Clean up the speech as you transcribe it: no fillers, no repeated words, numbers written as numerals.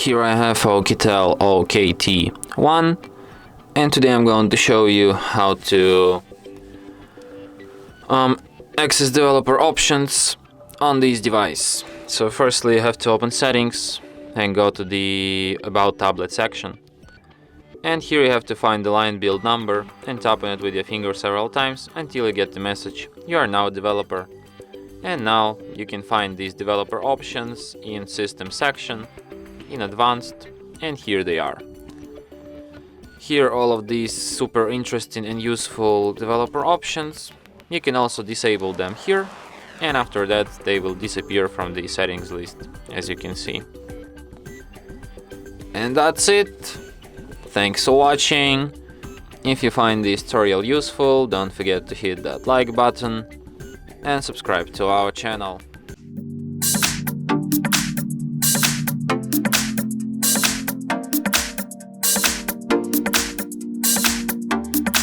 Here I have OUKITEL OKT1, and today I'm going to show you how to access developer options on this device. So firstly you have to open settings and go to the About Tablet section. And here you have to find the line build number and tap on it with your finger several times until you get the message, "You are now a developer." And now you can find these developer options in System section, in Advanced, and here they are. Here all of these super interesting and useful developer options. You can also disable them here, and after that they will disappear from the settings list, as you can see. And that's it. Thanks for watching. If you find this tutorial useful, don't forget to hit that like button and subscribe to our channel.